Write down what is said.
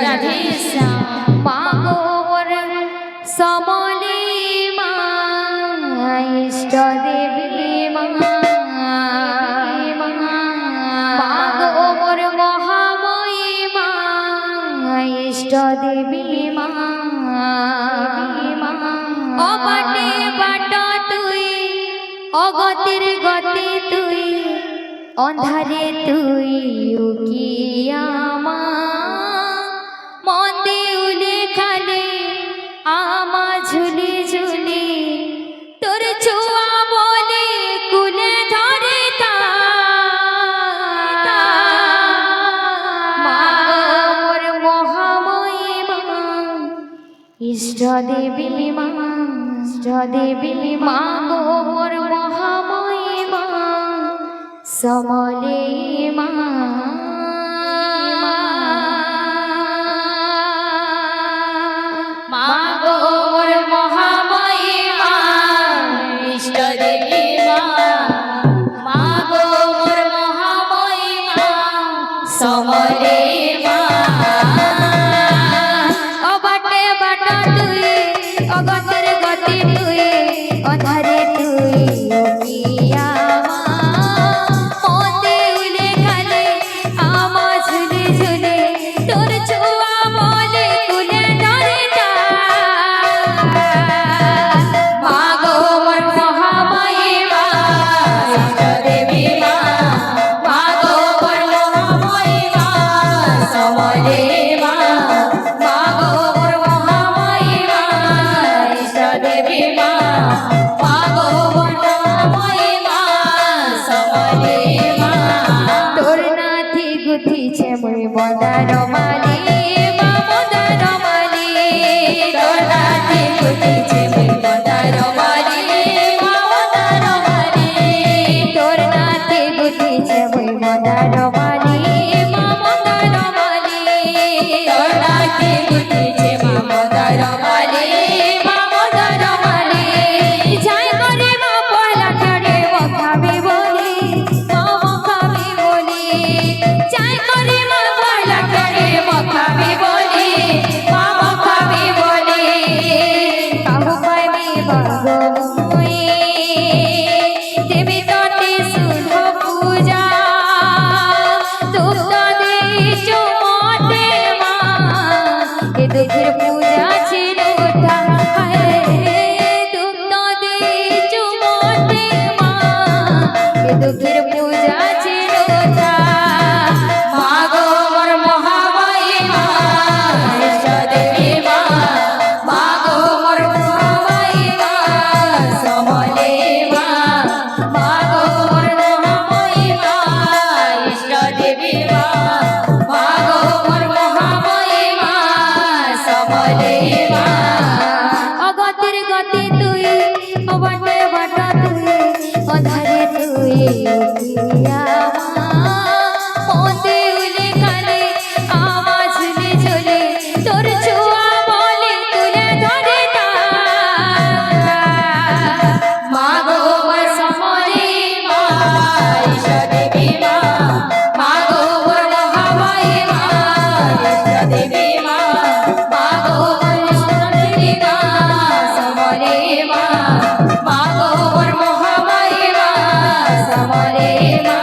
রাধে শ্যাম মা গোর সমলে মা ইষ্ট দেবী মা গোর মহাময়ী মা ইষ্ট দেবী মা অবাটে বাট তুই অগতির গতি তুই অন্ধারে তুই উকিয়া মা মন্দে উলে খালে আমা ঝুলি ঝুলি তোর ছোঁয়া বলে কুলে ধরে তা মা গোর মহাময়ী মা ইষ্ট দেবী মা ইষ্ট দেবী মা গোর মহাময়ী মা সমলে মা মা গোর মহাময়ী মা ইষ্ট দেবী মা মা গোর মহাময়ী মা সমলে মা অবাটে বাট তুই অগতের গতি তুই অধারে তুই উকিয়া মা মন্দে উলে খালে আমা ঝুলে ঝুলে তোর ছোঁয়া বলে কুলে ধরে তা মা গোর মহাময়ী মা ইষ্ট দেবী মা মা গোর মহাময়ী মা সমলে মা মা গোর মহাময়ী মা ইষ্ট দেবী মা মা গোর মহাময়ী মা সমলে মা তোর নাথি গুথিছে মই মদার মালি মা মদার মালি তোর নাথি গুথিছে মই মদার মালি মা মদার মালি তোর নাথি গুথিছে মই মদার মালি মা মদার মালি তোর নাথি গুথিছে মা মদার মালি মা মদার মালি যাই করে মা পয়লা ঠাড়ে মখাবি বলি মা মখাবি বলি যাই করে মা পয়লা ঠাড়ে মখাবি বলি মা মখাবি বলি কাহু পাইবি বাগো মুই দেবী ততে শুদ্ধ পূজা দুগ্ধ দিছ মতে মা এ দুঃখের পূজা ছিল দুগ্ধ দিছ মতে মা এ দুঃখের পূজা ছিল মা গোর মহাময়ী মা ইষ্ট দেবী মা মা গোর মহাময়ী মা সমলে মা মা গোর মহাময়ী মা ইষ্ট দেবী মা মা গোর মহাময়ী মা সমলে মা অগতির গতি তুই অবাটে বাট তুই অধারে তুই উকিয়া মা মন্দে উলে খালে আমা ঝুলে ঝুলে তোর ছোঁয়া বলে তুলে ধরে তা মা গোর সমলে মা ইষ্ট দেবী মা মা গোর মহাময়ী মা ইষ্ট দেবী মা মা গোর ইষ্ট দেবী মা সমলে মা মা গোর মহাময়ী মা সমলে মা